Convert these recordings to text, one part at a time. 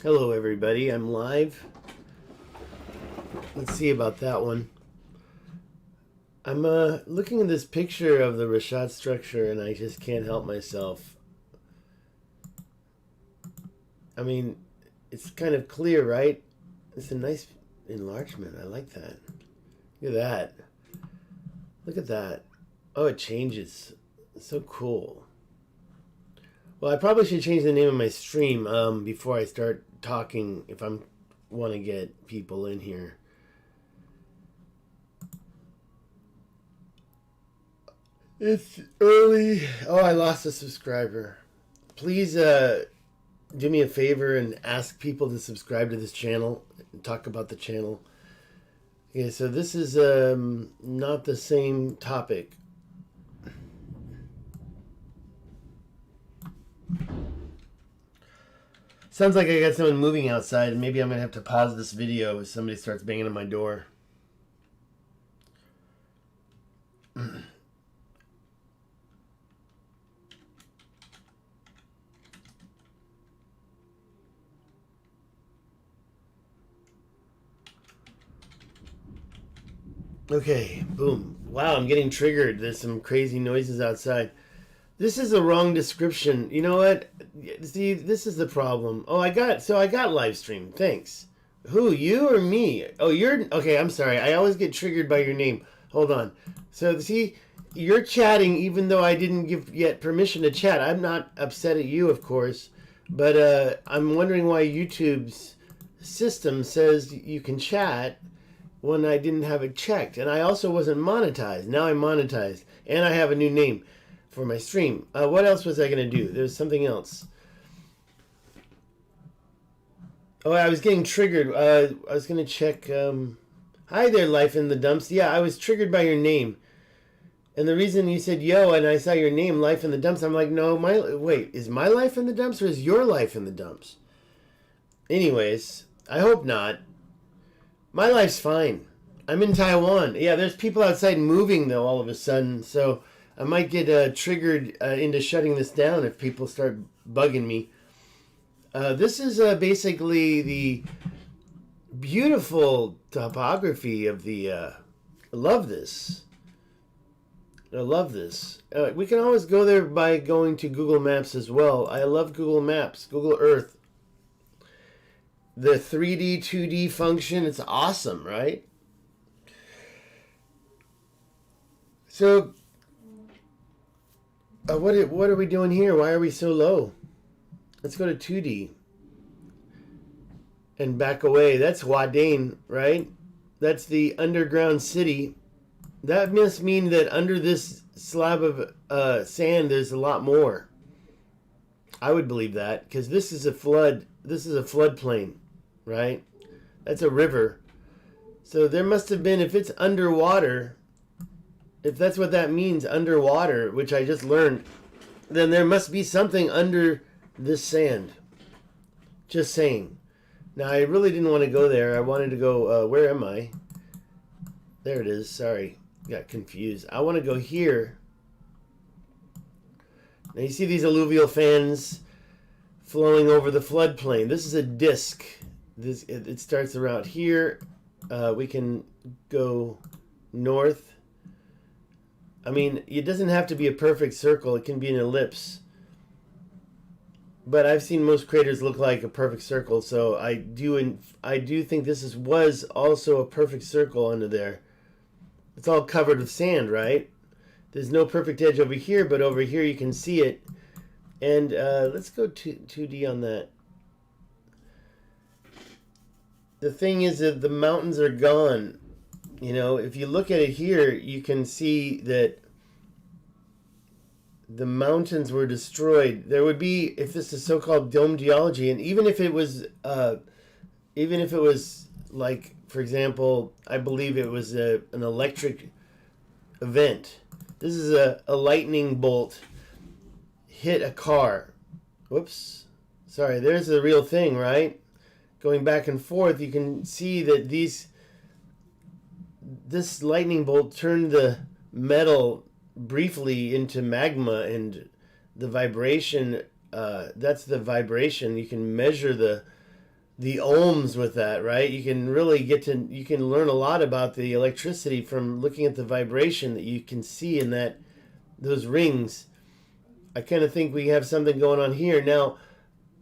Hello everybody, I'm live. Let's see about that one. I'm looking at this picture of the Richat structure and I just can't help myself. I mean, it's kind of clear, right? It's a nice enlargement. I like that. Look at that. Look at that. Oh, it changes. It's so cool. Well, I probably should change the name of my stream before I start talking if I want to get people in here. It's early. Oh, I lost a subscriber. Please do me a favor and ask people to subscribe to this channel and talk about the channel. Okay, so this is not the same topic. Sounds like I got someone moving outside, and maybe I'm going to have to pause this video if somebody starts banging on my door. Okay, boom. Wow, I'm getting triggered. There's some crazy noises outside. This is the wrong description. You know what? See, this is the problem. Oh, I got live stream. Thanks. Who, you or me? Oh, you're okay. I'm sorry. I always get triggered by your name. Hold on. So see, you're chatting even though I didn't give yet permission to chat. I'm not upset at you, of course, but I'm wondering why YouTube's system says you can chat when I didn't have it checked, and I also wasn't monetized. Now I'm monetized, and I have a new name for my stream. What else was I going to do? There's something else. Oh, I was getting triggered. I was going to check. Hi there, Life in the Dumps. Yeah, I was triggered by your name. And the reason you said yo and I saw your name, Life in the Dumps, I'm like, no, wait, is my life in the dumps or is your life in the dumps? Anyways, I hope not. My life's fine. I'm in Taiwan. Yeah, there's people outside moving, though, all of a sudden. So I might get triggered into shutting this down if people start bugging me. This is basically the beautiful topography of the... I love this. I love this. We can always go there by going to Google Maps as well. I love Google Maps, Google Earth. The 3D, 2D function, it's awesome, right? So, what are we doing here? Why are we so low? Let's go to 2D. And back away. That's Waddain, right? That's the underground city. That must mean that under this slab of sand, there's a lot more. I would believe that, because this is a flood. This is a floodplain. Right? That's a river. So there must have been, if it's underwater, if that's what that means, underwater, which I just learned, then there must be something under this sand. Just saying. Now, I really didn't want to go there. I wanted to go, where am I? There it is. Sorry. Got confused. I want to go here. Now, you see these alluvial fans flowing over the floodplain. This is a disc. It starts around here. We can go north. I mean, it doesn't have to be a perfect circle. It can be an ellipse. But I've seen most craters look like a perfect circle, so I do think this was also a perfect circle under there. It's all covered with sand, right? There's no perfect edge over here, but over here you can see it. And let's go 2D on that. The thing is that the mountains are gone. You know, if you look at it here, you can see that the mountains were destroyed. There would be, if this is so-called dome geology, and even if it was like, for example, I believe it was an electric event. This is a lightning bolt hit a car. Whoops. Sorry, there's the real thing, right? Going back and forth, you can see that this lightning bolt turned the metal briefly into magma, and the vibration, that's the vibration. You can measure the ohms with that, right? You can really you can learn a lot about the electricity from looking at the vibration that you can see in those rings. I kind of think we have something going on here. Now,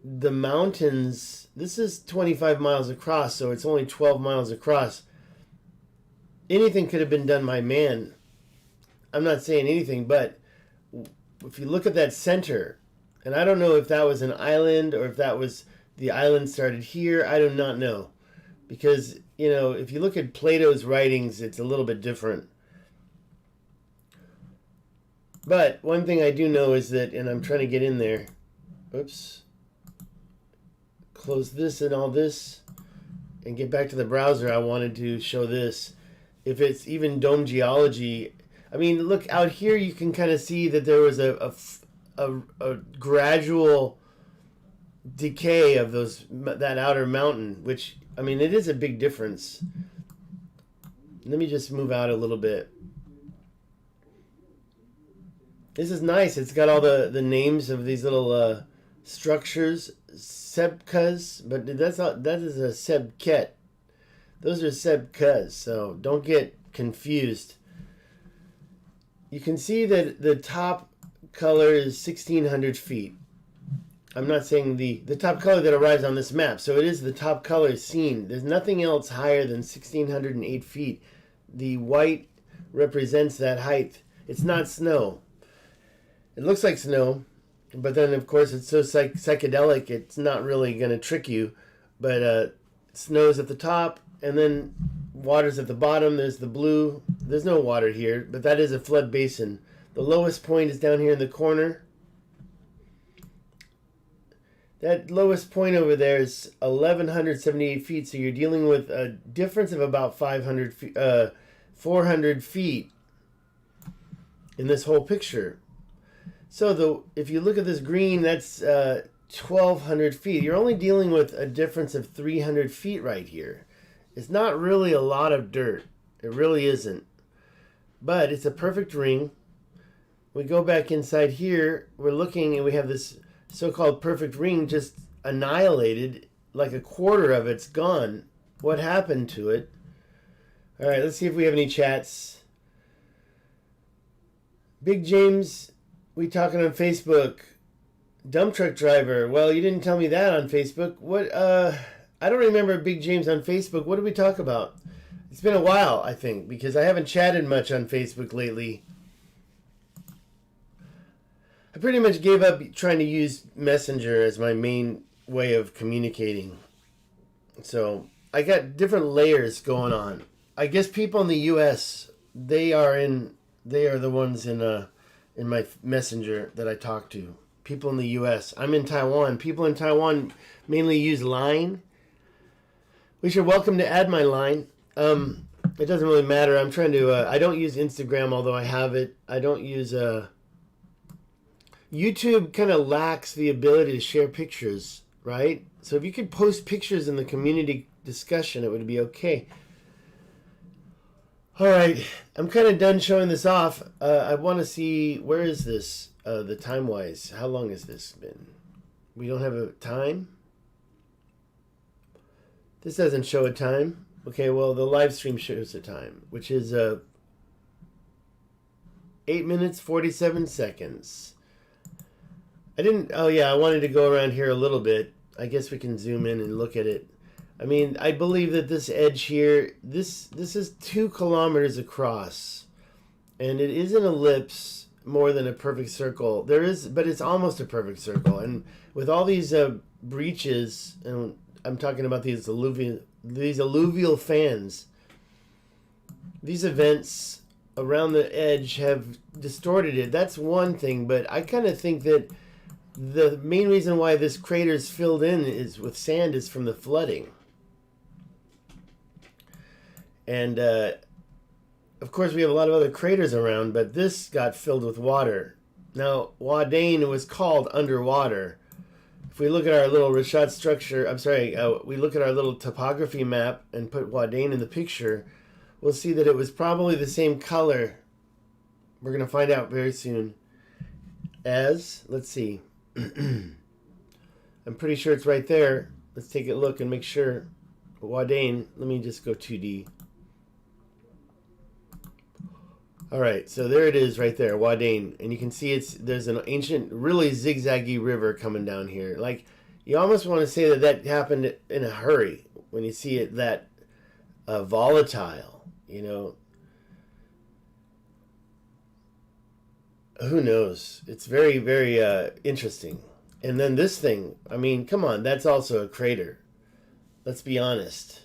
the mountains, this is 25 miles across, so it's only 12 miles across. Anything could have been done by man. I'm not saying anything, but if you look at that center, and I don't know if that was an island or if that was the island started here, I do not know. Because, you know, if you look at Plato's writings, it's a little bit different. But one thing I do know is that, and I'm trying to get in there. Oops. Close this and all this and get back to the browser. I wanted to show this. If it's even dome geology, I mean, look out here, you can kind of see that there was a gradual decay of that outer mountain, which, I mean, it is a big difference. Let me just move out a little bit. This is nice. It's got all the names of these little structures, sebkas, but that is a sebket. Those are sebkas, so don't get confused. You can see that the top color is 1,600 feet. I'm not saying the top color that arrives on this map, so it is the top color seen. There's nothing else higher than 1,608 feet. The white represents that height. It's not snow. It looks like snow, but then, of course, it's so psychedelic, it's not really going to trick you. But snow's at the top, and then water's at the bottom. There's the blue. There's no water here, but that is a flood basin. The lowest point is down here in the corner. That lowest point over there is 1,178 feet, so you're dealing with a difference of about 400 feet in this whole picture. So if you look at this green, that's 1,200 feet. You're only dealing with a difference of 300 feet right here. It's not really a lot of dirt. It really isn't. But it's a perfect ring. We go back inside here. We're looking, and we have this so-called perfect ring just annihilated. Like a quarter of it's gone. What happened to it? All right, let's see if we have any chats. Big James, we talking on Facebook. Dump truck driver. Well, you didn't tell me that on Facebook. What? I don't remember Big James on Facebook. What did we talk about? It's been a while, I think, because I haven't chatted much on Facebook lately. I pretty much gave up trying to use Messenger as my main way of communicating. So I got different layers going on. I guess people in the U.S. they are the ones in my Messenger that I talk to. People in the U.S. I'm in Taiwan. People in Taiwan mainly use Line, which you're welcome to add my Line. It doesn't really matter. I'm trying to. I don't use Instagram, although I have it. I don't use. YouTube kind of lacks the ability to share pictures, right? So if you could post pictures in the community discussion, it would be okay. All right, I'm kind of done showing this off. I want to see, where is this, the time-wise? How long has this been? We don't have a time? This doesn't show a time. Okay, well, the live stream shows a time, which is 8 minutes, 47 seconds. I wanted to go around here a little bit. I guess we can zoom in and look at it. I mean, I believe that this edge here, this is 2 kilometers across, and it is an ellipse more than a perfect circle. But it's almost a perfect circle. And with all these breaches, and I'm talking about these alluvial fans, these events around the edge have distorted it. That's one thing, but I kind of think that the main reason why this crater is filled in is with sand is from the flooding. And, of course, we have a lot of other craters around, but this got filled with water. Now, Waddain was called underwater. If we look at our little Richat structure, we look at our little topography map and put Waddain in the picture, we'll see that it was probably the same color. We're going to find out very soon. Let's see. I'm pretty sure it's right there. Let's take a look and make sure. Waddain, let me just go 2D. All right, so there it is right there, Waddain. And you can see there's an ancient, really zigzaggy river coming down here. Like, you almost want to say that happened in a hurry when you see it that volatile, you know. Who knows? It's very, very interesting. And then this thing, I mean, come on, that's also a crater. Let's be honest.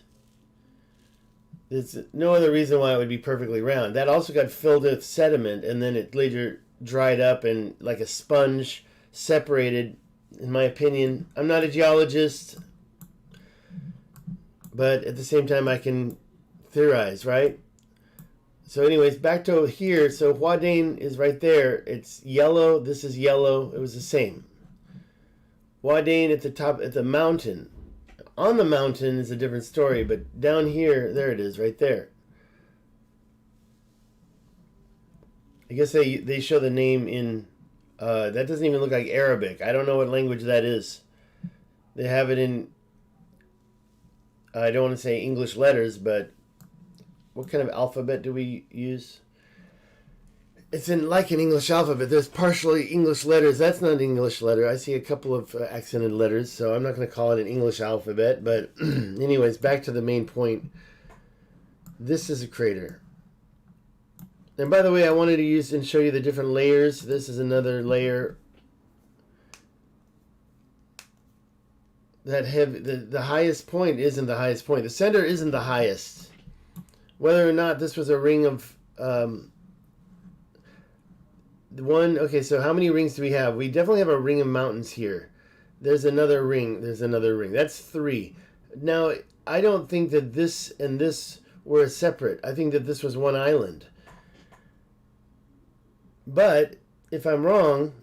There's no other reason why it would be perfectly round. That also got filled with sediment, and then it later dried up and, like a sponge, separated, in my opinion. I'm not a geologist, but at the same time I can theorize, right? So anyways, back to here. So Waddain is right there. It's yellow. This is yellow. It was the same. Waddain at the top, at the mountain. On the mountain is a different story, but down here, there it is, right there. I guess they show the name in, that doesn't even look like Arabic. I don't know what language that is. They have it in, I don't want to say English letters, but what kind of alphabet do we use? It's like an English alphabet. There's partially English letters. That's not an English letter. I see a couple of accented letters, so I'm not going to call it an English alphabet. But anyways, back to the main point. This is a crater. And by the way, I wanted to use and show you the different layers. This is another layer. That the highest point isn't the highest point. The center isn't the highest. Whether or not this was a ring of... okay, so how many rings do we have? We definitely have a ring of mountains here. There's another ring. There's another ring. That's 3. Now, I don't think that this and this were separate. I think that this was one island. But, if I'm wrong,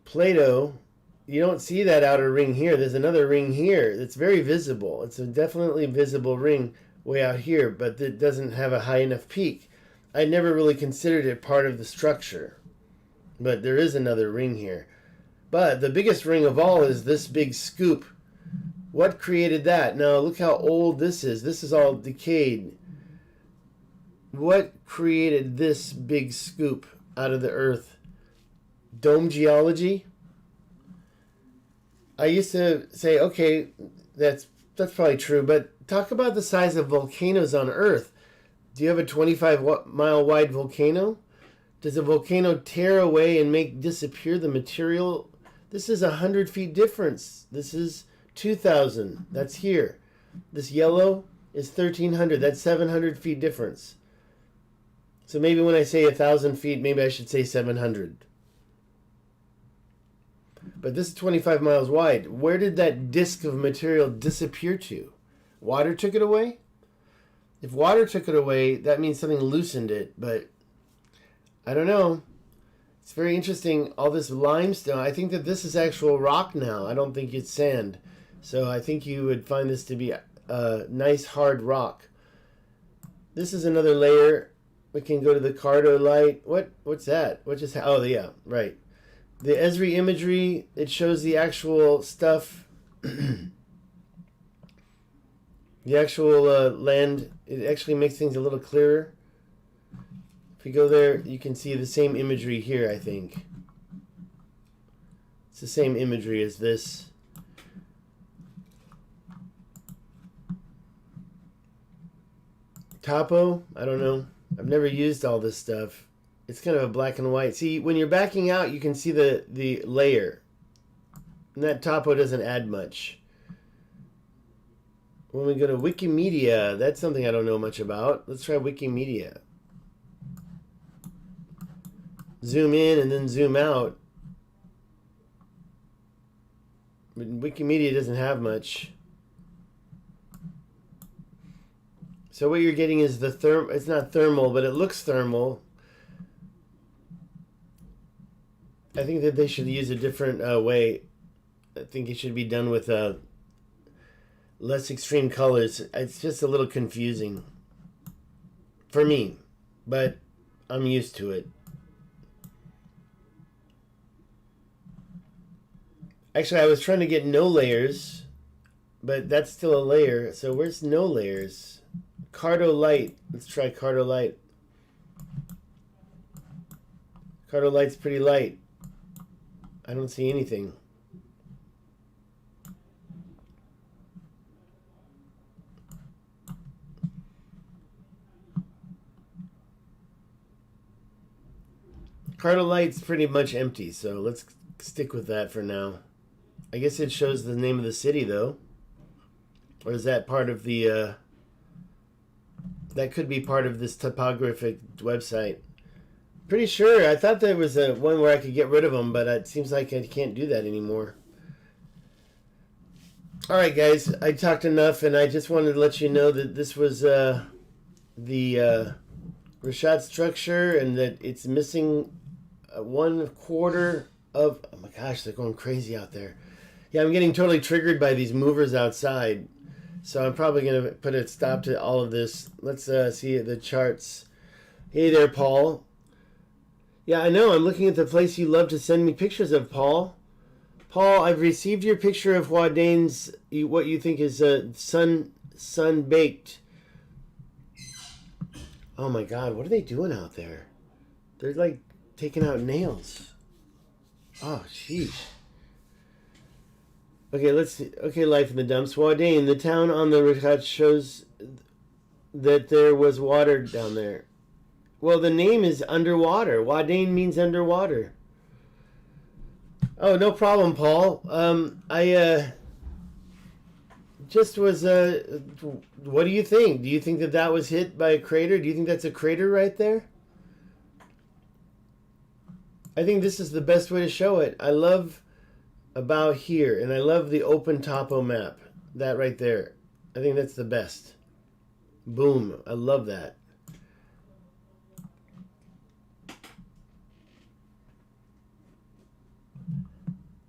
Plato, you don't see that outer ring here. There's another ring here. It's very visible. It's a definitely visible ring way out here, but it doesn't have a high enough peak. I never really considered it part of the structure. But there is another ring here. But the biggest ring of all is this big scoop. What created that? Now look how old this is. This is all decayed. What created this big scoop out of the earth? Dome geology? I used to say, okay, that's probably true, but talk about the size of volcanoes on Earth. Do you have a 25-mile wide volcano? Does a volcano tear away and disappear the material? This is 100 feet difference. This is 2,000. That's here. This yellow is 1,300. That's 700 feet difference. So maybe when I say 1,000 feet, maybe I should say 700. But this is 25 miles wide. Where did that disk of material disappear to? Water took it away? If water took it away, that means something loosened it, but I don't know. It's very interesting, all this limestone. I think that this is actual rock now. I don't think it's sand. So I think you would find this to be a nice hard rock. This is another layer. We can go to the Cardo light. What's that? What just happened? Oh, yeah, right. The Esri imagery, it shows the actual stuff. The actual land, it actually makes things a little clearer. If you go there, you can see the same imagery here, I think. It's the same imagery as this. Topo, I don't know. I've never used all this stuff. It's kind of a black and white. See, when you're backing out, you can see the layer. And that topo doesn't add much. When we go to Wikimedia, that's something I don't know much about. Let's try Wikimedia. Zoom in and then zoom out. But Wikimedia doesn't have much. So what you're getting is it's not thermal, but it looks thermal. I think that they should use a different way. I think it should be done with less extreme colors. It's just a little confusing for me, but I'm used to it. Actually, I was trying to get no layers, but that's still a layer. So where's no layers? Cardolite. Let's try Cardolite. Cardolite's pretty light. I don't see anything. Cardolite's pretty much empty, so let's stick with that for now. I guess it shows the name of the city, though. Or is that part of the... that could be part of this topographic website. Pretty sure. I thought there was one where I could get rid of them, but it seems like I can't do that anymore. Alright, guys. I talked enough, and I just wanted to let you know that this was the Richat structure, and that it's missing 1/4 of... Oh my gosh, they're going crazy out there. Yeah, I'm getting totally triggered by these movers outside. So I'm probably going to put a stop to all of this. Let's see the charts. Hey there, Paul. Yeah, I know. I'm looking at the place you love to send me pictures of, Paul. Paul, I've received your picture of Waddain's, what you think is sun-baked. Oh my God, what are they doing out there? They're like taking out nails. Oh, sheesh. Okay, let's see. Okay, life in the dumps. Waddain, the town on the Richat shows that there was water down there. Well, the name is underwater. Waddain means underwater. Oh, no problem, Paul. I just was, what do you think? Do you think that that was hit by a crater? Do you think that's a crater right there? I think this is the best way to show it. I love about here, and I love the open topo map. That right there. I think that's the best. Boom. I love that.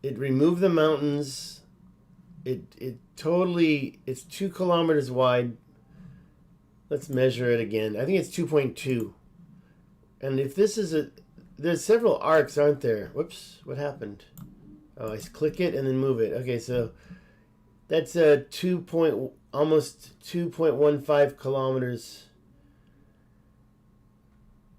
It removed the mountains. It totally, it's 2 kilometers wide. Let's measure it again. I think it's 2.2. And if this is there's several arcs, aren't there? Whoops, what happened? Oh, I click it and then move it. Okay, so that's almost 2.15 kilometers.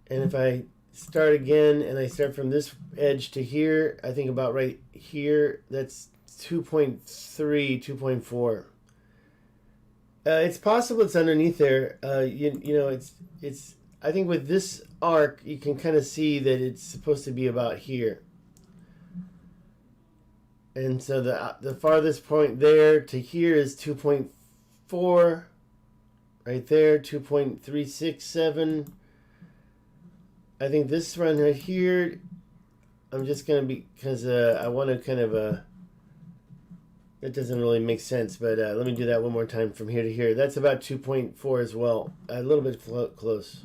And if I start again and I start from this edge to here, I think about right here, that's 2.3, 2.4. It's possible it's underneath there. You know, it's. I think with this arc, you can kind of see that it's supposed to be about here. And so the farthest point there to here is 2.4. Right there, 2.367. I think this one right here, I'm just going to be, because I want to kind of, that doesn't really make sense, but let me do that one more time from here to here. That's about 2.4 as well. A little bit close.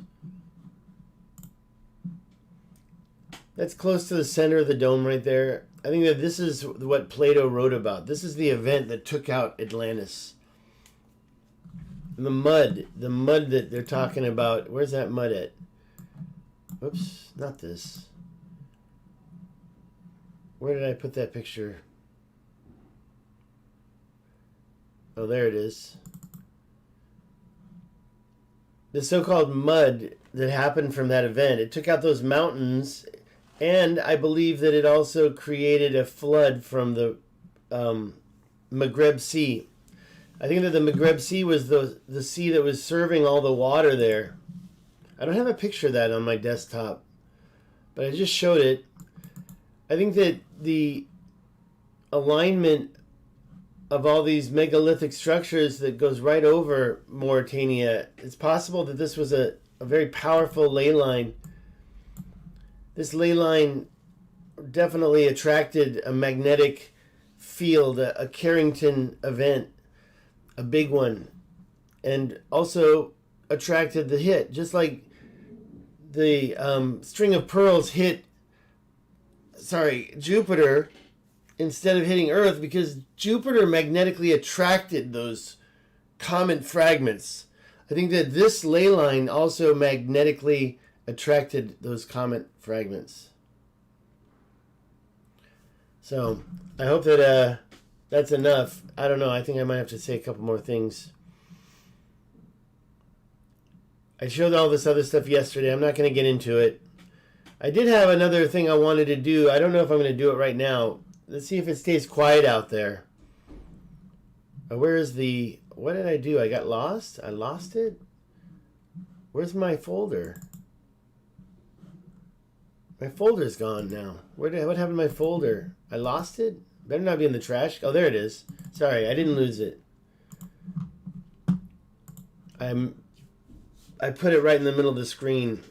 That's close to the center of the dome right there. I think that this is what Plato wrote about. This is the event that took out Atlantis. The mud that they're talking about. Where's that mud at? Oops, not this. Where did I put that picture? Oh, there it is. The so-called mud that happened from that event. It took out those mountains, and I believe that it also created a flood from the Maghreb Sea. I think that the Maghreb Sea was the sea that was serving all the water there. I don't have a picture of that on my desktop, but I just showed it. I think that the alignment of all these megalithic structures that goes right over Mauritania, it's possible that this was a very powerful ley line. This ley line definitely attracted a magnetic field, a Carrington event, a big one, and also attracted the hit, just like the string of pearls hit Jupiter instead of hitting Earth, because Jupiter magnetically attracted those comet fragments. I think that this ley line also magnetically attracted those comet fragments. So I hope that that's enough. I don't know. I think I might have to say a couple more things. I showed all this other stuff yesterday. I'm not going to get into it. I did have another thing I wanted to do. I don't know if I'm going to do it right now. Let's see if it stays quiet out there. Where is the... What did I do? I got lost? I lost it? Where's my folder? My folder's gone now. What happened to my folder? I lost it? Better not be in the trash. Oh, there it is. Sorry, I didn't lose it. I put it right in the middle of the screen.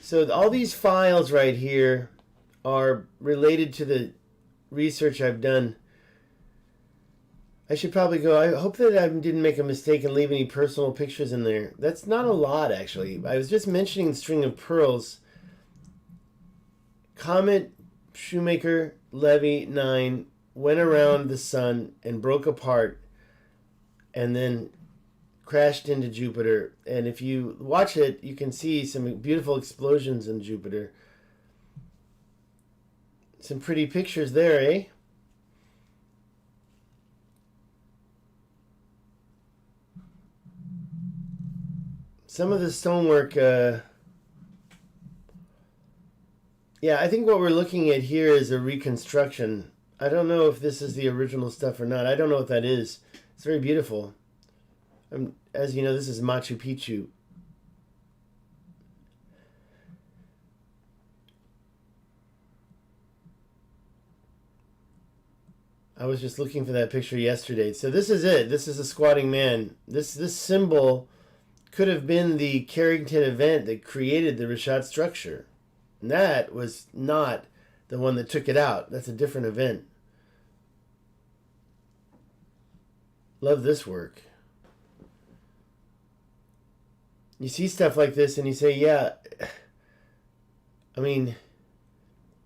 So all these files right here are related to the research I've done. I should probably go. I hope that I didn't make a mistake and leave any personal pictures in there. That's not a lot, actually. I was just mentioning String of Pearls. Comet Shoemaker Levy 9 went around the sun and broke apart and then crashed into Jupiter. And if you watch it, you can see some beautiful explosions in Jupiter. Some pretty pictures there, eh? Some of the stonework, yeah, I think what we're looking at here is a reconstruction. I don't know if this is the original stuff or not. I don't know what that is. It's very beautiful. As you know, this is Machu Picchu. I was just looking for that picture yesterday. So this is it. This is a squatting man. This symbol could have been the Carrington event that created the Richat structure. And that was not the one that took it out. That's a different event. Love this work. You see stuff like this and you say, yeah, I mean,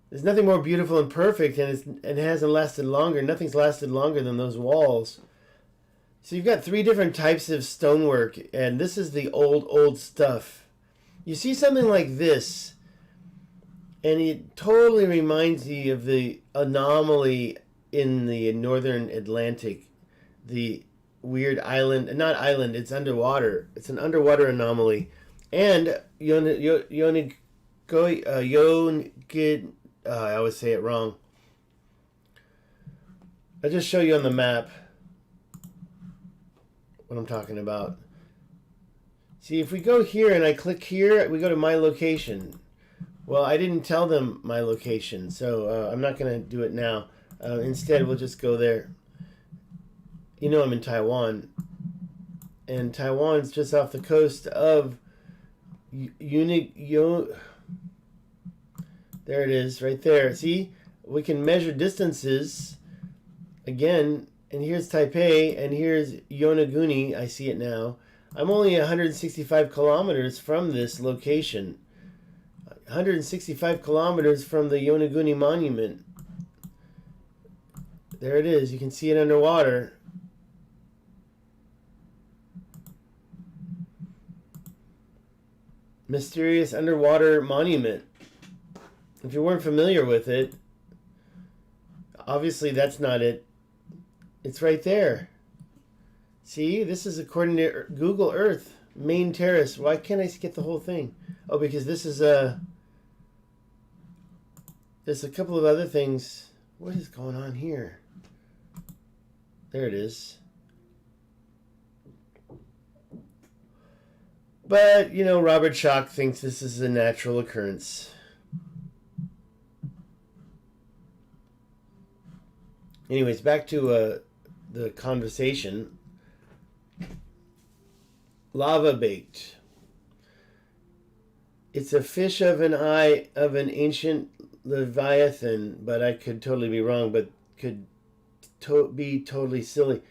there's nothing more beautiful and perfect, and it hasn't lasted longer. Nothing's lasted longer than those walls. So you've got three different types of stonework, and this is the old stuff. You see something like this, and it totally reminds you of the anomaly in the northern Atlantic, the weird island, not island, it's underwater. It's an underwater anomaly. And I always say it wrong. I'll just show you on the map what I'm talking about. See, if we go here and I click here, we go to my location. Well, I didn't tell them my location, so I'm not going to do it now. Instead, we'll just go there. You know I'm in Taiwan. And Taiwan's just off the coast of there it is, right there. See? We can measure distances again. And here's Taipei, and here's Yonaguni. I see it now. I'm only 165 kilometers from this location. 165 kilometers from the Yonaguni Monument. There it is. You can see it underwater. Mysterious underwater monument. If you weren't familiar with it, obviously that's not it. It's right there. See, this is according to Google Earth. Main terrace. Why can't I get the whole thing? Oh, because this is there's a couple of other things. What is going on here? There it is. But, you know, Robert Schoch thinks this is a natural occurrence. Anyways, back to the conversation. Lava baked. It's a fish of an eye of an ancient Leviathan, but I could totally be wrong, but could be totally silly.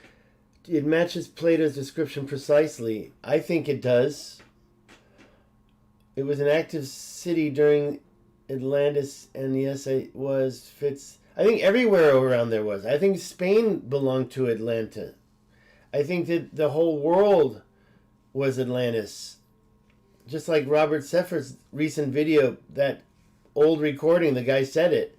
It matches Plato's description precisely. I think it does. It was an active city during Atlantis, and yes, it was fits. I think everywhere around there was. I think Spain belonged to Atlanta. I think that the whole world was Atlantis. Just like Robert Seffer's recent video, that old recording, the guy said it.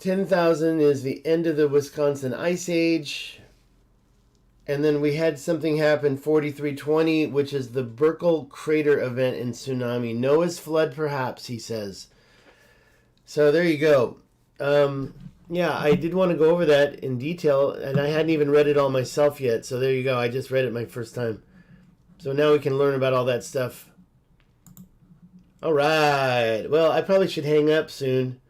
10,000 is the end of the Wisconsin Ice Age. And then we had something happen, 4320, which is the Waddain Crater event and tsunami. Noah's flood, perhaps, he says. So there you go. Yeah, I did want to go over that in detail, and I hadn't even read it all myself yet. So there you go. I just read it my first time. So now we can learn about all that stuff. All right. Well, I probably should hang up soon.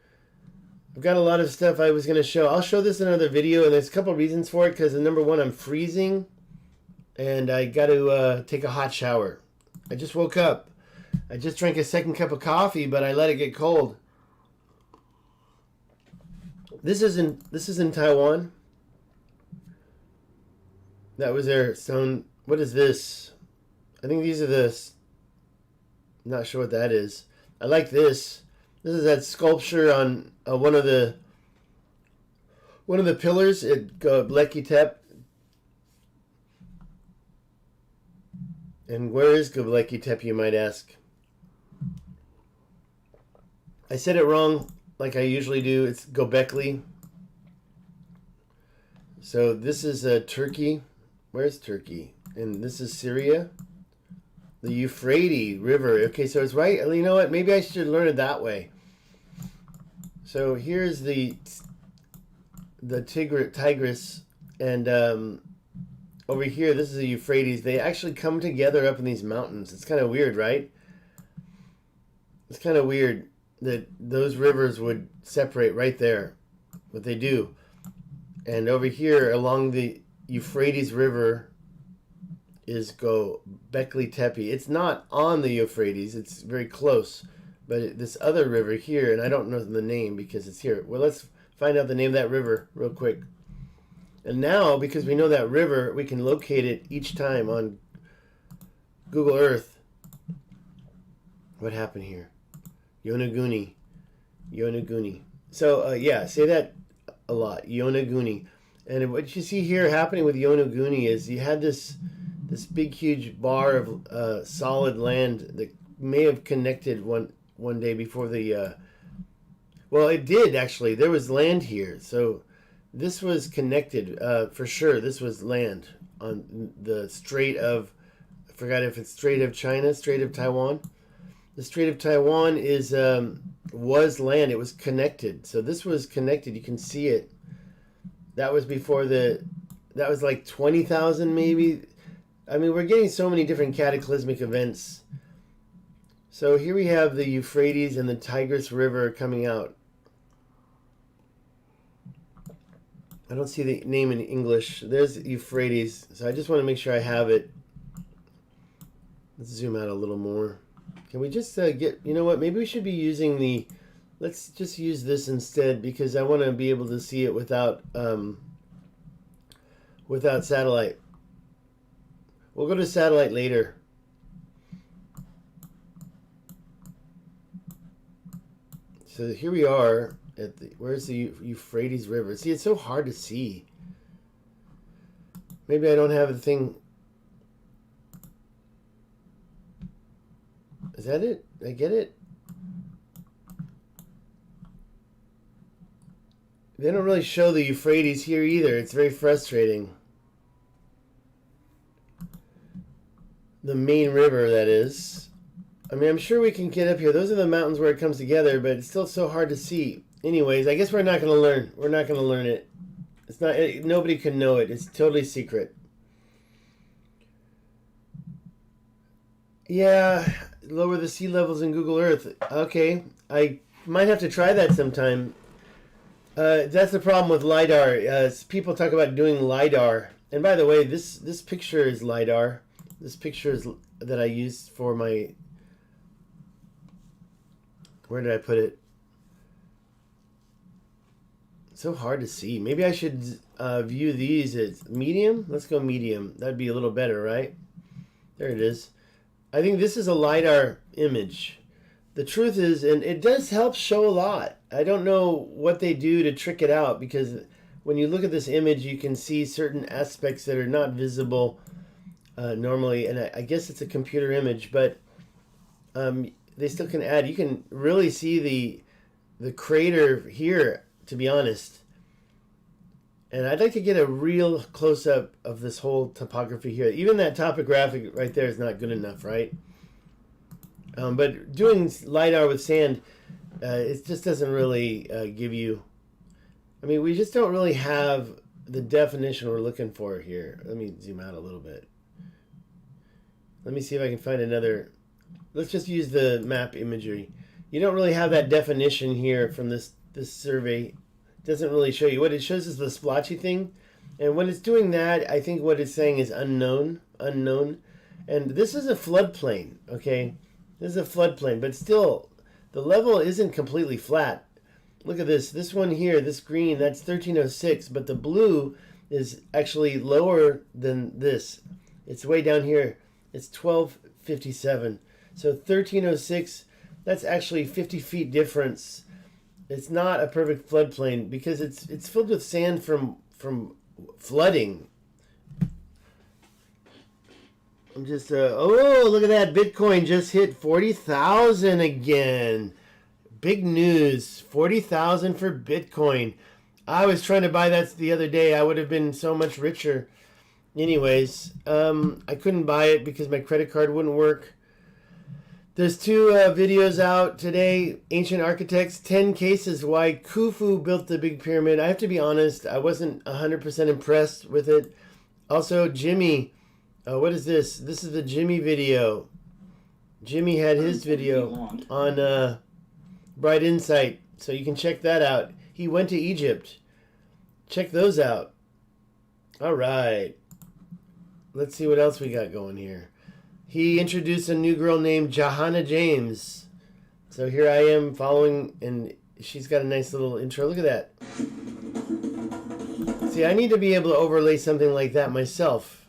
I've got a lot of stuff I was going to show. I'll show this in another video, and there's a couple reasons for it. Because number one, I'm freezing, and I got to take a hot shower. I just woke up. I just drank a second cup of coffee, but I let it get cold. This is in Taiwan. That was their stone. What is this? I think these are the. I'm not sure what that is. I like this. This is that sculpture on one of the pillars at Göbekli Tepe. And where is Göbekli Tepe, you might ask? I said it wrong, like I usually do. It's Göbekli. So this is Turkey. Where's Turkey? And this is Syria. The Euphrates River. Okay, so it's right. You know what? Maybe I should learn it that way. So here's the Tigris, and over here, this is the Euphrates. They actually come together up in these mountains. It's kind of weird, right? It's kind of weird that those rivers would separate right there, but they do. And over here, along the Euphrates River, is Göbekli Tepe. It's not on the Euphrates. It's very close. But this other river here, and I don't know the name because it's here. Well, let's find out the name of that river real quick. And now, because we know that river, we can locate it each time on Google Earth. What happened here? Yonaguni. Yonaguni. So, yeah, say that a lot. Yonaguni. And what you see here happening with Yonaguni is you had this big, huge bar of solid land that may have connected one day before the... well, it did, actually. There was land here. So this was connected, for sure. This was land on the Strait of... I forgot if it's Strait of China, Strait of Taiwan. The Strait of Taiwan was land. It was connected. So this was connected. You can see it. That was before that was like 20,000 maybe. I mean, we're getting so many different cataclysmic events. So here we have the Euphrates and the Tigris River coming out. I don't see the name in English. There's Euphrates. So I just want to make sure I have it. Let's zoom out a little more. Can we just get... You know what? Maybe we should be using the... Let's just use this instead because I want to be able to see it without satellite. We'll go to satellite later. So here we are at the... Where's the Euphrates River? See, it's so hard to see. Maybe I don't have the thing... Is that it? Did I get it? They don't really show the Euphrates here either. It's very frustrating. The main river, that is. I mean, I'm sure we can get up here. Those are the mountains where it comes together, but it's still so hard to see. Anyways, I guess we're not going to learn. We're not going to learn it. It's not. Nobody can know it. It's totally secret. Yeah, lower the sea levels in Google Earth. Okay, I might have to try that sometime. That's the problem with LiDAR. People talk about doing LiDAR. And by the way, this picture is LiDAR. This picture is that I used for my... Where did I put it? It's so hard to see. Maybe I should view these as medium. Let's go medium. That'd be a little better, right? There it is. I think this is a LiDAR image. The truth is, and it does help show a lot. I don't know what they do to trick it out, because when you look at this image, you can see certain aspects that are not visible normally, and I guess it's a computer image, but they still can add. You can really see the crater here to be honest. And I'd like to get a real close-up of this whole topography here. Even that topographic right there is not good enough, right? But doing LiDAR with sand, it just doesn't really give you... I mean, we just don't really have the definition we're looking for here. Let me zoom out a little bit. Let me see if I can find another... Let's just use the map imagery. You don't really have that definition here from this survey. Doesn't really show you. What it shows is the splotchy thing, and when it's doing that, I think what it's saying is unknown, and this is a floodplain. Okay, this is a floodplain, but still the level isn't completely flat. Look at this one here, this green, that's 1306, but the blue is actually lower than this. It's way down here. It's 1257. So 1306, that's actually 50 feet difference. It's not a perfect floodplain because it's filled with sand from flooding. I'm just oh, look at that, Bitcoin just hit 40,000 again. Big news, 40,000 for Bitcoin. I was trying to buy that the other day. I would have been so much richer. Anyways, I couldn't buy it because my credit card wouldn't work. There's two videos out today. Ancient Architects, 10 cases why Khufu built the Big Pyramid. I have to be honest, I wasn't 100% impressed with it. Also, Jimmy, what is this? This is the Jimmy video. Jimmy had his video on Bright Insight, so you can check that out. He went to Egypt. Check those out. All right. Let's see what else we got going here. He introduced a new girl named Johanna James. So here I am following, and she's got a nice little intro. Look at that. See, I need to be able to overlay something like that myself.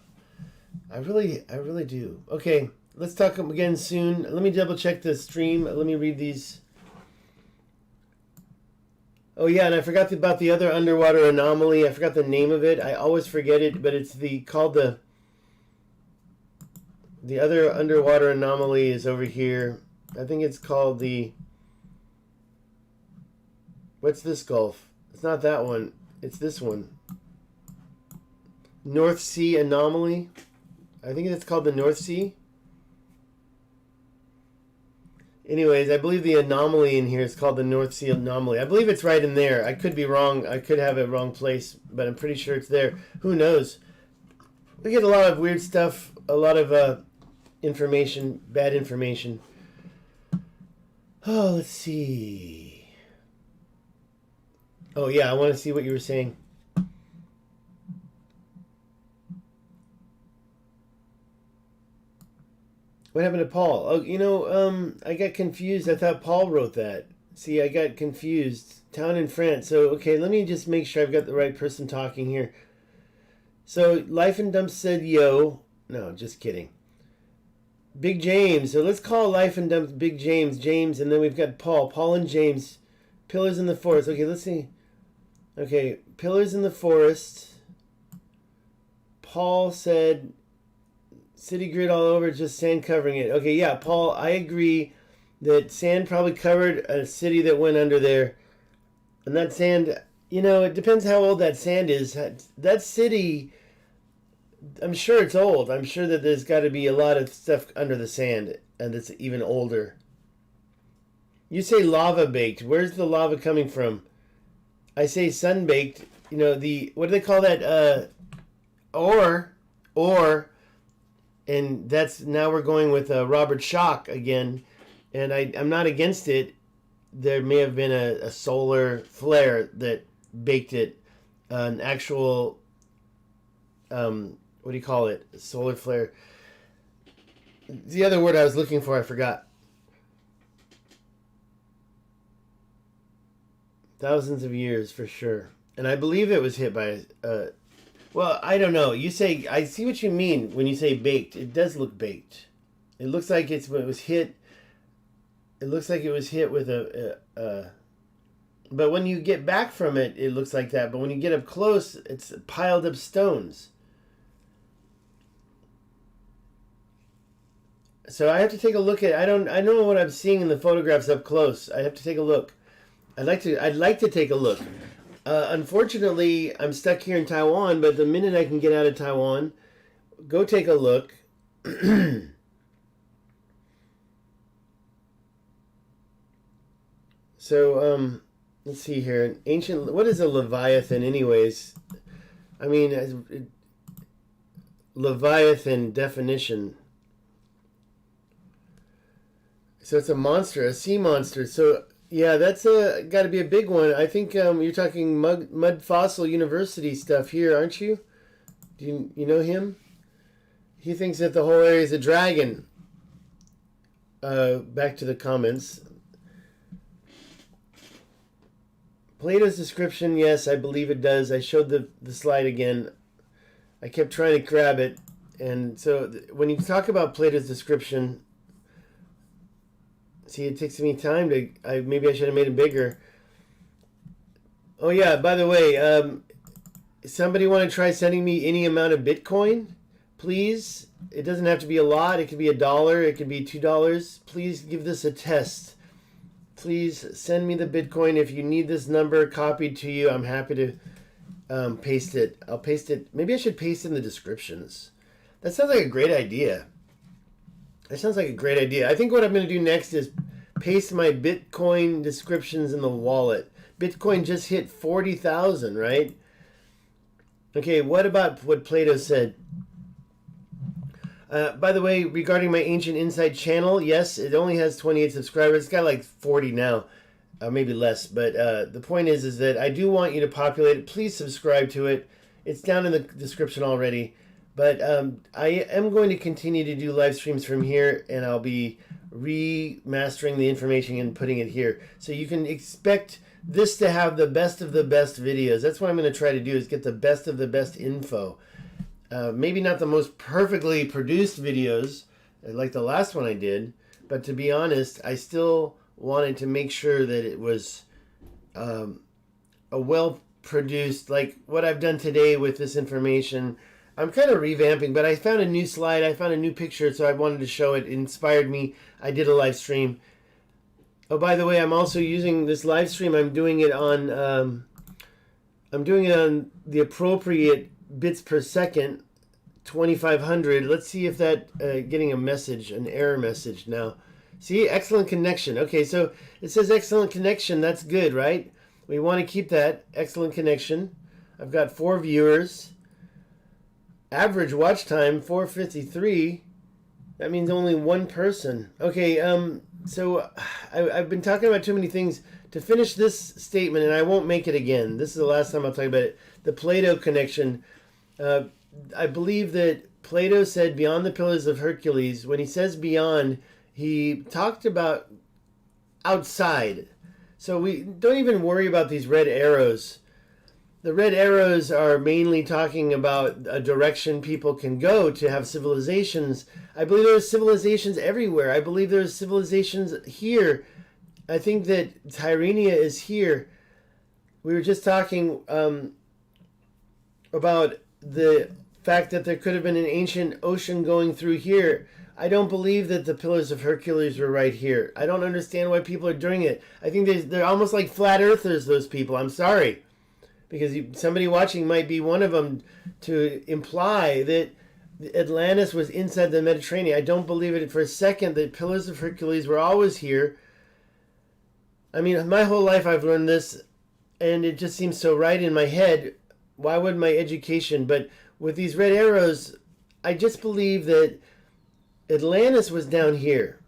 I really do. Okay, let's talk again soon. Let me double check the stream. Let me read these. Oh yeah, and I forgot about the other underwater anomaly. I forgot the name of it. I always forget it, but it's called the other underwater anomaly is over here. I think it's called the... What's this gulf? It's not that one. It's this one. North Sea anomaly. I think it's called the North Sea. Anyways, I believe the anomaly in here is called the North Sea anomaly. I believe it's right in there. I could be wrong. I could have it wrong place, but I'm pretty sure it's there. Who knows? We get a lot of weird stuff. A lot of... information, bad information. Oh, let's see. Oh yeah, I want to see what you were saying. What happened to Paul? Oh, you know, I got confused. I thought Paul wrote that. See, I got confused. Town in France. So, okay, let me just make sure I've got the right person talking here. So, Life and Dump said yo. No, just kidding. Big James. So let's call Life and Dump Big James. James, and then we've got Paul. Paul and James. Pillars in the Forest. Okay, let's see. Okay, Pillars in the Forest. Paul said city grid all over, just sand covering it. Okay, yeah, Paul, I agree that sand probably covered a city that went under there. And that sand, you know, it depends how old that sand is. That city... I'm sure it's old. I'm sure that there's got to be a lot of stuff under the sand, and it's even older. You say lava baked. Where's the lava coming from? I say sun baked. You know, what do they call that? Or, and that's, now we're going with Robert Schoch again, and I'm not against it. There may have been a solar flare that baked it, an actual... what do you call it? Solar flare. The other word I was looking for, I forgot. Thousands of years for sure. And I believe it was hit by... well, I don't know. You say... I see what you mean when you say baked. It does look baked. It looks like it was hit... It looks like it was hit with but when you get back from it, it looks like that. But when you get up close, it's piled up stones. So I have to take a look at... I don't know what I'm seeing in the photographs up close. I have to take a look. I'd like to take a look. Unfortunately, I'm stuck here in Taiwan, but the minute I can get out of Taiwan, go take a look. So, let's see here. What is a Leviathan anyways? I mean, Leviathan definition. So it's a monster, a sea monster. So yeah, that's got to be a big one. I think you're talking Mud Fossil University stuff here, aren't you? Do you know him? He thinks that the whole area is a dragon. Back to the comments. Plato's description, yes, I believe it does. I showed the slide again. I kept trying to grab it. And so when you talk about Plato's description, see, it takes me time to... maybe I should have made it bigger. Oh, yeah, by the way, somebody want to try sending me any amount of Bitcoin? Please. It doesn't have to be a lot. It could be $1. It could be $2. Please give this a test. Please send me the Bitcoin. If you need this number copied to you, I'm happy to paste it. I'll paste it. Maybe I should paste it in the descriptions. That sounds like a great idea. That sounds like a great idea. I think what I'm going to do next is paste my Bitcoin descriptions in the wallet. Bitcoin just hit 40,000, right? Okay, what about what Plato said? By the way, regarding my Ancient Insight channel, yes, it only has 28 subscribers. It's got like 40 now, maybe less. But the point is that I do want you to populate it. Please subscribe to it. It's down in the description already. But I am going to continue to do live streams from here, and I'll be remastering the information and putting it here. So you can expect this to have the best of the best videos. That's what I'm going to try to do, is get the best of the best info. Maybe not the most perfectly produced videos like the last one I did, but to be honest, I still wanted to make sure that it was a well-produced, like what I've done today with this information. I'm kind of revamping, but I found a new slide, I found a new picture, so I wanted to show it. It inspired me. I did a live stream. Oh, by the way, I'm also using this live stream. I'm doing it on the appropriate bits per second, 2500. Let's see if that getting a message, an error message now. See, excellent connection. Okay, so it says excellent connection. That's good, right? We want to keep that excellent connection. I've got 4 viewers. Average watch time 4:53. That means only 1 person. Okay, so I've been talking about too many things. To finish this statement, and I won't make it again. This is the last time I'll talk about it. The Plato connection. I believe that Plato said beyond the Pillars of Hercules. When he says beyond, he talked about outside. So we don't even worry about these red arrows. The red arrows are mainly talking about a direction people can go to have civilizations. I believe there's civilizations everywhere. I believe there's civilizations here. I think that Tyrrhenia is here. We were just talking about the fact that there could have been an ancient ocean going through here. I don't believe that the Pillars of Hercules were right here. I don't understand why people are doing it. I think they're almost like flat earthers, those people. I'm sorry. Because somebody watching might be one of them, to imply that Atlantis was inside the Mediterranean. I don't believe it for a second. The Pillars of Hercules were always here. I mean, my whole life I've learned this, and it just seems so right in my head. Why would my education? But with these red arrows, I just believe that Atlantis was down here.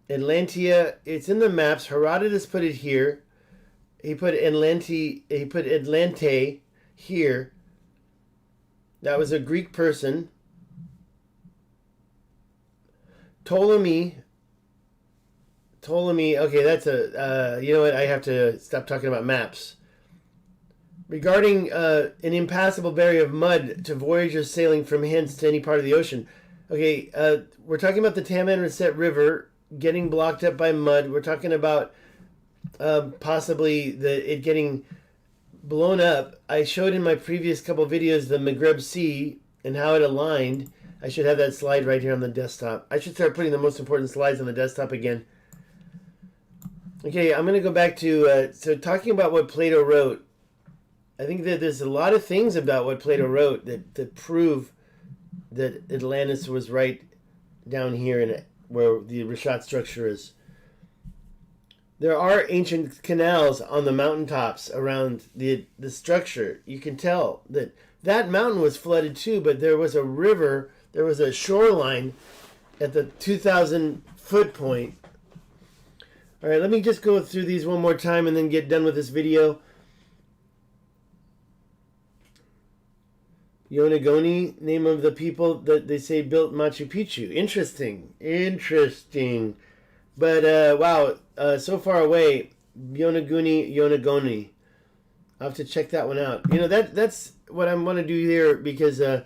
Atlantia, it's in the maps. Herodotus put it here. He put Atlante here. That was a Greek person. Ptolemy. Okay, that's a... you know what? I have to stop talking about maps. Regarding an impassable barrier of mud to voyagers sailing from hence to any part of the ocean. Okay, we're talking about the Tamanrasset River getting blocked up by mud. We're talking about possibly it getting blown up. I showed in my previous couple videos the Maghreb Sea and how it aligned. I should have that slide right here on the desktop. I should start putting the most important slides on the desktop again. Okay, I'm going to go back to, so talking about what Plato wrote. I think that there's a lot of things about what Plato wrote that prove that Atlantis was right down here in where the Richat structure is. There are ancient canals on the mountaintops around the structure. You can tell that mountain was flooded too, but there was a river, there was a shoreline at the 2,000 foot point. All right, let me just go through these one more time and then get done with this video. Yonaguni, name of the people that they say built Machu Picchu. Interesting. But, wow, so far away, Yonaguni. I'll have to check that one out. You know, that's what I want to do here because I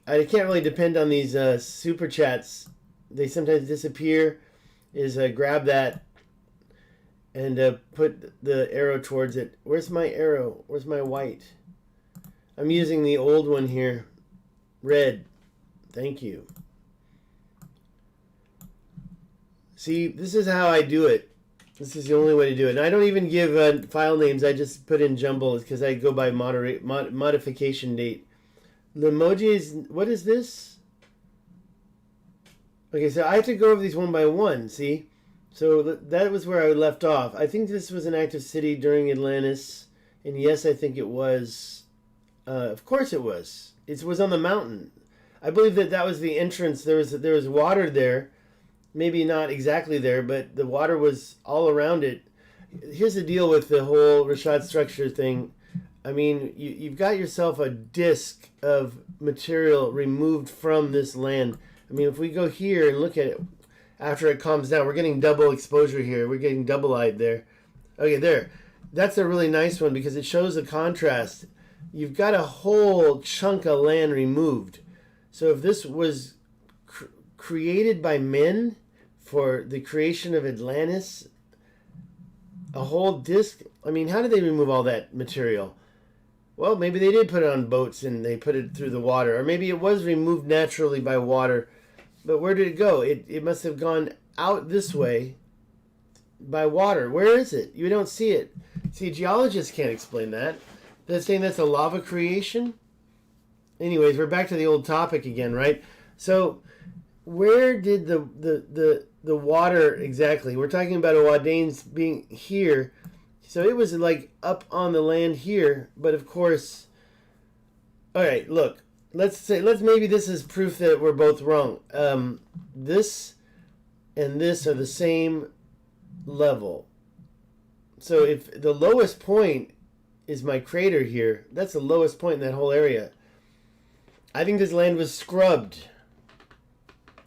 can't really depend on these super chats. They sometimes disappear. Grab that and put the arrow towards it. Where's my arrow? Where's my white? I'm using the old one here. Red. Thank you. See, this is how I do it. This is the only way to do it. And I don't even give file names. I just put in jumble because I go by modification date. The emoji is... What is this? Okay, so I have to go over these one by one, see? So that was where I left off. I think this was an active city during Atlantis. And yes, I think it was... of course it was. It was on the mountain. I believe that was the entrance. There was water there. Maybe not exactly there, but the water was all around it. Here's the deal with the whole Richat structure thing. I mean, you've got yourself a disk of material removed from this land. I mean, if we go here and look at it after it calms down, we're getting double exposure here. We're getting double-eyed there. Okay, there. That's a really nice one because it shows the contrast. You've got a whole chunk of land removed. So if this was created by men for the creation of Atlantis, a whole disk, I mean, how did they remove all that material? Well, maybe they did put it on boats and they put it through the water. Or maybe it was removed naturally by water. But where did it go? It must have gone out this way by water. Where is it? You don't see it. See, geologists can't explain that. They're saying that's a lava creation. Anyways, we're back to the old topic again, right? So, where did the water exactly? We're talking about a Waddain's being here. So it was like up on the land here, but of course. All right, look. Let's maybe this is proof that we're both wrong. This and this are the same level. So if the lowest point is my crater here, that's the lowest point in that whole area. I think this land was scrubbed.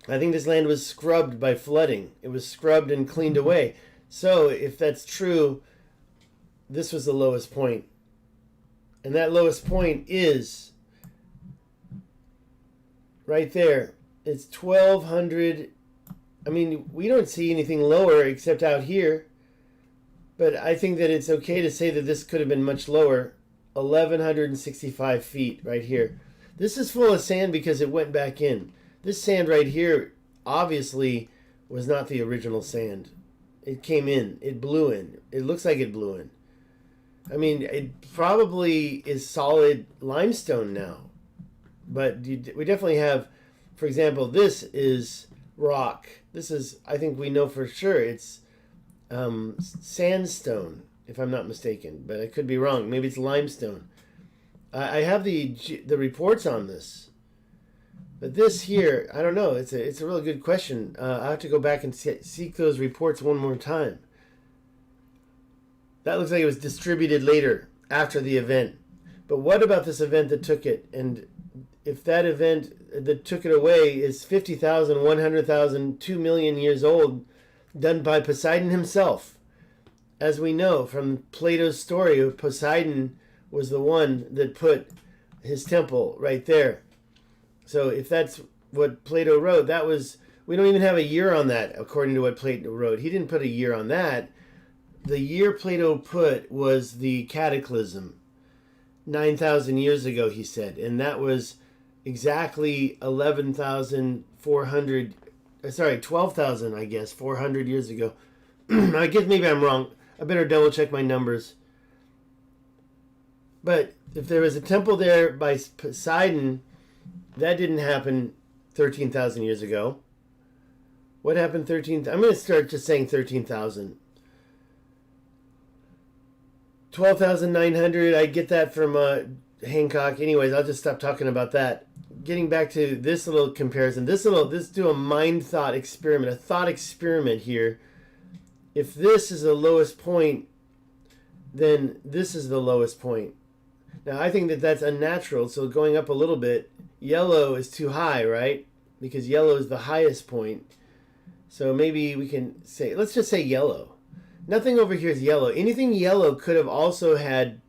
I think this land was scrubbed by flooding. It was scrubbed and cleaned away. So if that's true, this was the lowest point. And that lowest point is right there. It's 1,200. I mean, we don't see anything lower except out here. But I think that it's okay to say that this could have been much lower. 1,165 feet right here. This is full of sand because it went back in. This sand right here obviously was not the original sand. It came in. It blew in. It looks like it blew in. I mean, it probably is solid limestone now. But we definitely have, for example, this is rock. This is, I think we know for sure, it's sandstone, if I'm not mistaken. But I could be wrong. Maybe it's limestone. I have the reports on this. But this here, I don't know. It's a really good question. I have to go back and seek those reports one more time. That looks like it was distributed later, after the event. But what about this event that took it? And if that event that took it away is 50,000, 100,000, 2 million years old, done by Poseidon himself. As we know from Plato's story, of Poseidon was the one that put his temple right there. So if that's what Plato wrote, that was, we don't even have a year on that, according to what Plato wrote. He didn't put a year on that. The year Plato put was the cataclysm, 9,000 years ago, he said. And that was exactly 12,000, I guess, 400 years ago. I guess maybe I'm wrong. I better double check my numbers. But if there was a temple there by Poseidon, that didn't happen 13,000 years ago. What happened 13? I'm going to start just saying 13,000. 12,900. I get that from Hancock. Anyways, I'll just stop talking about that. Getting back to this little comparison. Let's do a mind thought experiment. A thought experiment here. If this is the lowest point, then this is the lowest point. Now, I think that that's unnatural, so going up a little bit, yellow is too high, right? Because yellow is the highest point. So maybe we can say, let's just say yellow. Nothing over here is yellow. Anything yellow could have also had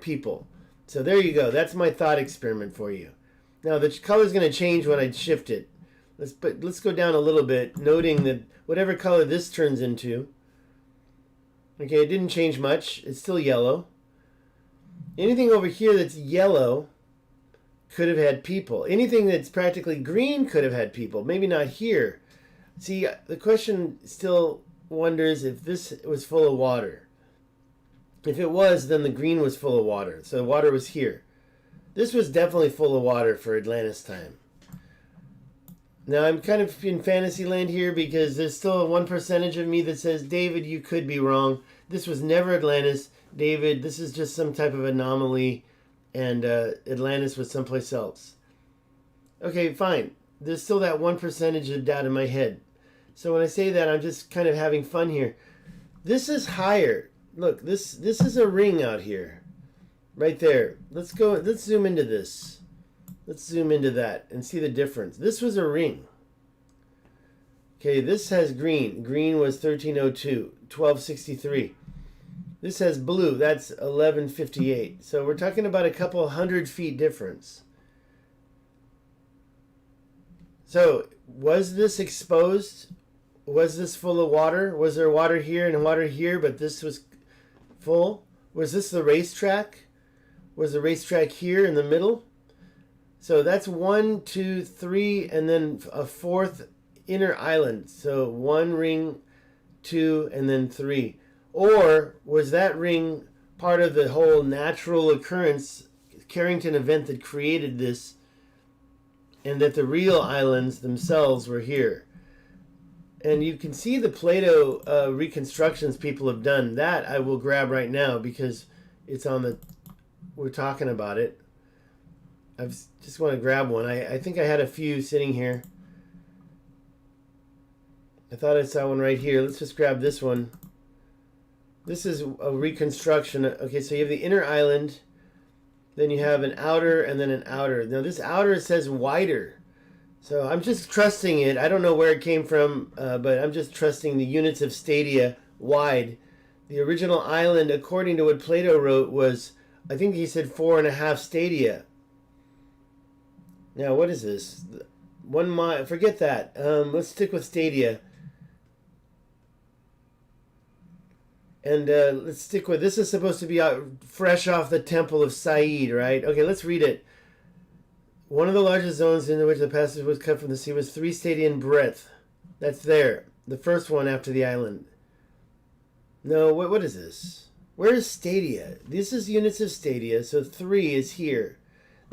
people. So there you go. That's my thought experiment for you. Now, the color is going to change when I shift it. Let's go down a little bit, noting that whatever color this turns into, okay, it didn't change much. It's still yellow. Anything over here that's yellow could have had people. Anything that's practically green could have had people. Maybe not here. See, the question still wonders if this was full of water. If it was, then the green was full of water. So the water was here. This was definitely full of water for Atlantis time. Now, I'm kind of in fantasy land here because there's still a 1% of me that says, David, you could be wrong. This was never Atlantis. David, this is just some type of anomaly, and Atlantis was someplace else. Okay, fine. There's still that 1% of doubt in my head. So when I say that, I'm just kind of having fun here. This is higher. Look, this is a ring out here. Right there. Let's zoom into this. Let's zoom into that and see the difference. This was a ring. Okay, this has green. Green was 1302, 1263. This has blue. That's 1158. So we're talking about a couple 100 feet difference. So was this exposed? Was this full of water? Was there water here and water here, but this was full? Was this the racetrack? Was the racetrack here in the middle? So that's 1, 2, 3, and then a fourth inner island. So 1 ring, 2, and then 3. Or was that ring part of the whole natural occurrence, Carrington event that created this, and that the real islands themselves were here? And you can see the Plato reconstructions people have done. That I will grab right now because it's on the... We're talking about it. I just want to grab one. I think I had a few sitting here. I thought I saw one right here. Let's just grab this one. This is a reconstruction. Okay, so you have the inner island. Then you have an outer and then an outer. Now this outer says wider. So I'm just trusting it. I don't know where it came from, but I'm just trusting the units of stadia wide. The original island, according to what Plato wrote, was, I think he said 4.5 stadia. Now, what is this? 1 mile. Forget that. Let's stick with stadia. And let's stick with, this is supposed to be out fresh off the temple of Said, right? Okay, let's read it. One of the largest zones in which the passage was cut from the sea was 3 stadia in breadth. That's there. The first one after the island. No, what is this? Where is stadia? This is units of stadia, so 3 is here.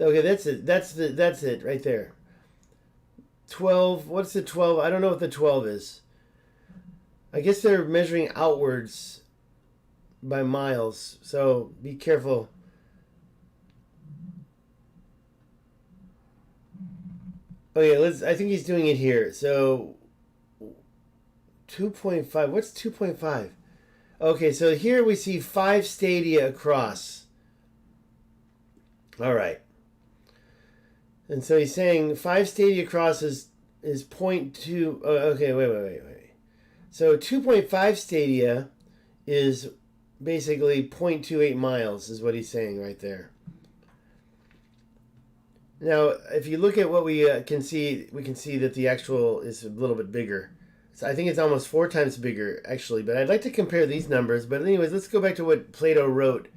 Okay, that's it. That's it right there. 12. What's the 12? I don't know what the 12 is. I guess they're measuring outwards by miles, so be careful. Okay, I think he's doing it here. So 2.5. What's 2.5? Okay, so here we see 5 stadia across. All right. And so he's saying 5 stadia across is 0.2. Oh, okay, wait. So 2.5 stadia is basically 0.28 miles is what he's saying right there. Now, if you look at what we can see that the actual is a little bit bigger. So I think it's almost 4 times bigger, actually. But I'd like to compare these numbers. But anyways, let's go back to what Plato wrote.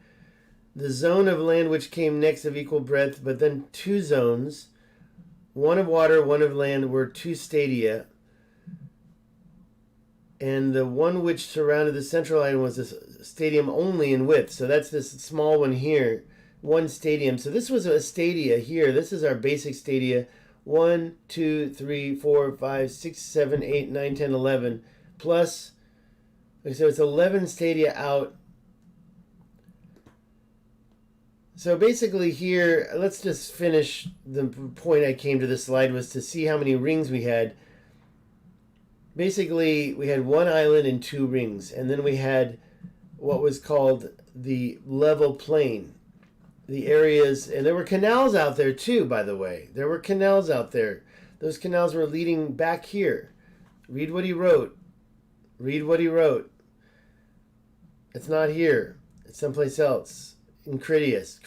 The zone of land which came next of equal breadth, but then 2 zones, 1 of water, 1 of land, were 2 stadia. And the one which surrounded the central island was this stadium only in width. So that's this small one here, one stadium. So this was a stadia here. This is our basic stadia. 1, 2, 3, 4, 5, 6, 7, 8, 9, 10, 11. Plus, so it's 11 stadia out. So basically here, let's just finish the point I came to this slide was to see how many rings we had. Basically, we had one island and 2 rings, and then we had what was called the level plain. The areas, and there were canals out there too, by the way. There were canals out there. Those canals were leading back here. Read what he wrote. Read what he wrote. It's not here. It's someplace else. In Critias.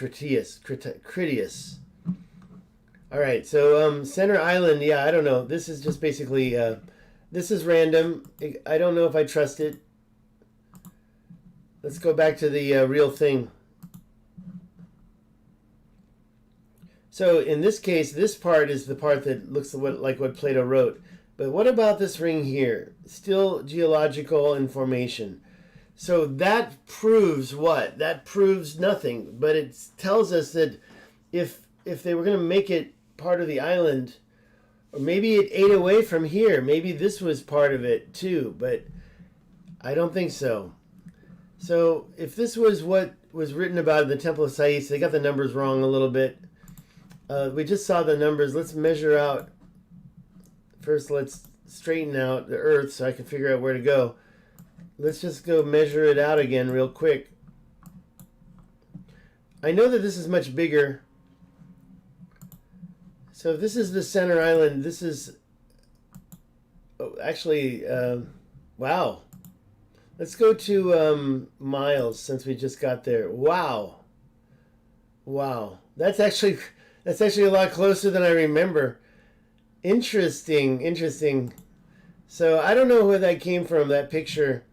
All right, so Center Island, yeah, I don't know. This is just basically, this is random. I don't know if I trust it. Let's go back to the real thing. So in this case, this part is the part that looks like what Plato wrote. But what about this ring here? Still geological information. So that proves what? That proves nothing. But it tells us that if they were going to make it part of the island, or maybe it ate away from here. Maybe this was part of it too. But I don't think so. So if this was what was written about in the Temple of Sais, they got the numbers wrong a little bit. We just saw the numbers. Let's measure out. First, let's straighten out the Earth so I can figure out where to go. Let's just go measure it out again real quick. I know that this is much bigger. So if this is the center island, this is... Oh, actually, wow. Let's go to miles since we just got there. Wow. Wow. That's actually a lot closer than I remember. Interesting, interesting. So I don't know where that came from, that picture.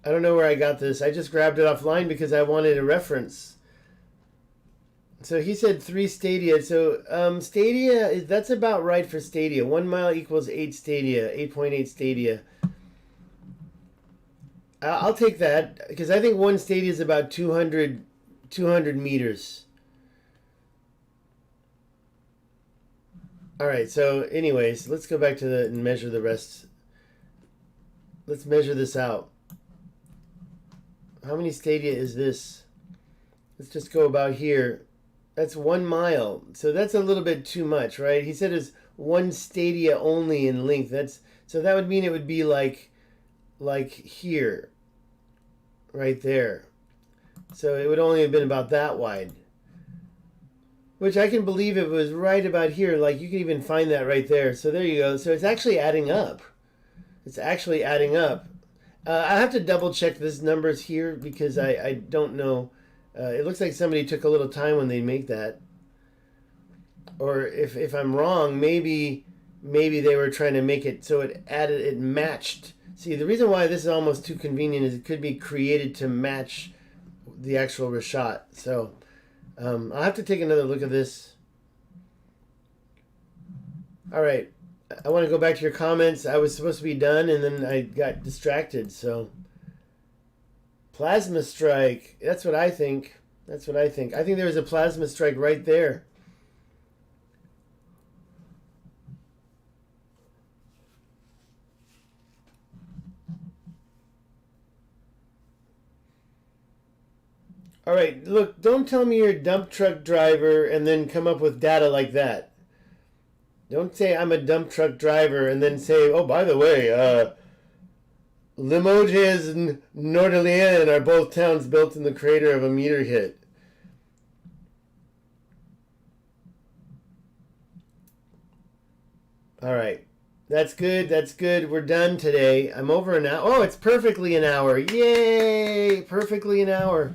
I don't know where I got this. I just grabbed it offline because I wanted a reference. So he said 3 stadia. So stadia, that's about right for stadia. 1 mile equals 8 stadia, 8.8 stadia. I'll take that because I think 1 stadia is about 200 meters. All right, so anyways, let's go back to and measure the rest. Let's measure this out. How many stadia is this? Let's just go about here. That's 1 mile. So that's a little bit too much, right? He said it's 1 stadia only in length. So that would mean it would be like here, right there. So it would only have been about that wide. Which I can believe it was right about here. Like you can even find that right there. So there you go. So it's actually adding up. It's actually adding up. I have to double check these numbers here because I don't know. It looks like somebody took a little time when they make that. Or if I'm wrong, maybe they were trying to make it so it matched. See, the reason why this is almost too convenient is it could be created to match the actual Richat. So I'll have to take another look at this. All right. I want to go back to your comments. I was supposed to be done, and then I got distracted. So, plasma strike. That's what I think. That's what I think. I think there was a plasma strike right there. All right, look, don't tell me you're a dump truck driver and then come up with data like that. Don't say I'm a dump truck driver and then say, oh, by the way, Limoges and Nordalien are both towns built in the crater of a meteor hit. All right. That's good. That's good. We're done today. I'm over an hour. Oh, it's perfectly an hour. Yay! Perfectly an hour.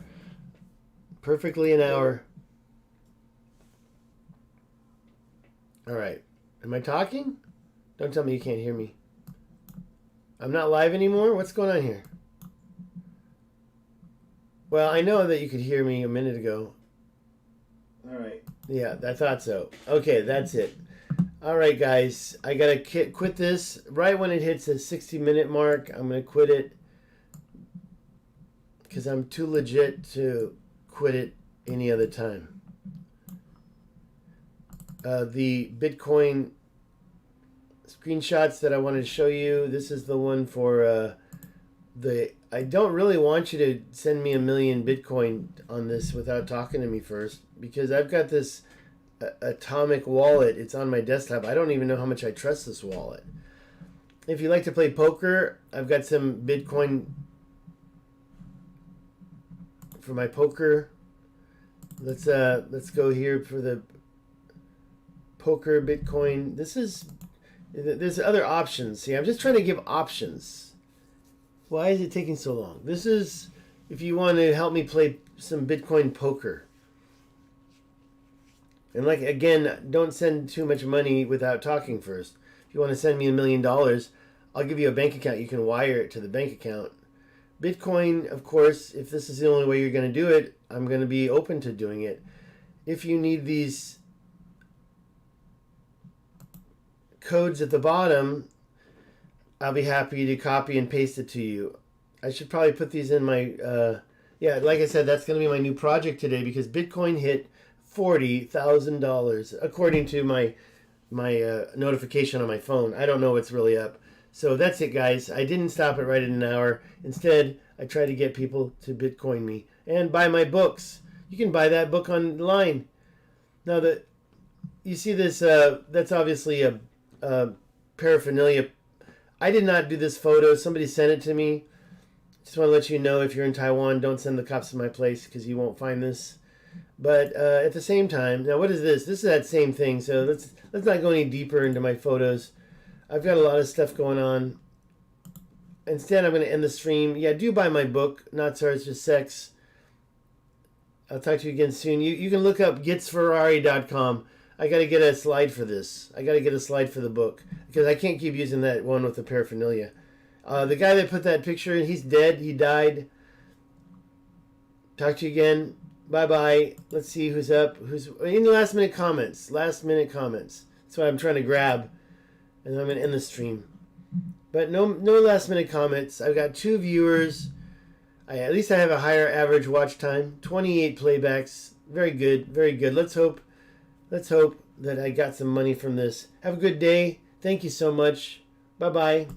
Perfectly an hour. All right. Am I talking? Don't tell me you can't hear me. I'm not live anymore? What's going on here? Well, I know that you could hear me a minute ago. All right. Yeah, I thought so. Okay, that's it. All right, guys, I gotta quit this right when it hits the 60-minute mark. I'm gonna quit it because I'm too legit to quit it any other time. The Bitcoin screenshots that I wanted to show you. This is the one for I don't really want you to send me 1 million Bitcoin on this without talking to me first, because I've got this atomic wallet. It's on my desktop. I don't even know how much I trust this wallet. If you like to play poker, I've got some Bitcoin for my poker. Let's go here for the poker Bitcoin. There's other options. See, I'm just trying to give options. Why is it taking so long? This is if you want to help me play some Bitcoin poker. And like, again, don't send too much money without talking first. If you want to send me $1 million, I'll give you a bank account. You can wire it to the bank account. Bitcoin, of course, if this is the only way you're going to do it, I'm going to be open to doing it. If you need these codes at the bottom, I'll be happy to copy and paste it to you. I should probably put these in my, like I said, that's going to be my new project today, because Bitcoin hit $40,000 according to my notification on my phone. I don't know what's really up. So that's it, guys. I didn't stop it right at an hour. Instead, I try to get people to Bitcoin me and buy my books. You can buy that book online. Now that you see this, that's obviously a paraphernalia. I did not do this photo. Somebody sent it to me. Just want to let you know, if you're in Taiwan, don't send the cops to my place, because you won't find this. But at the same time, now what is this? This is that same thing. So let's not go any deeper into my photos. I've got a lot of stuff going on. Instead, I'm going to end the stream. Yeah, do buy my book, Not Sorry, It's Just Sex. I'll talk to you again soon. You can look up getsferrari.com. I got to get a slide for this. I got to get a slide for the book, because I can't keep using that one with the paraphernalia. The guy that put that picture in, he's dead. He died. Talk to you again. Bye-bye. Let's see who's up. Who's any last minute comments? Last minute comments. That's what I'm trying to grab. And I'm going to end the stream. But no last minute comments. I've got 2 viewers. At least I have a higher average watch time. 28 playbacks. Very good. Very good. Let's hope that I got some money from this. Have a good day. Thank you so much. Bye-bye.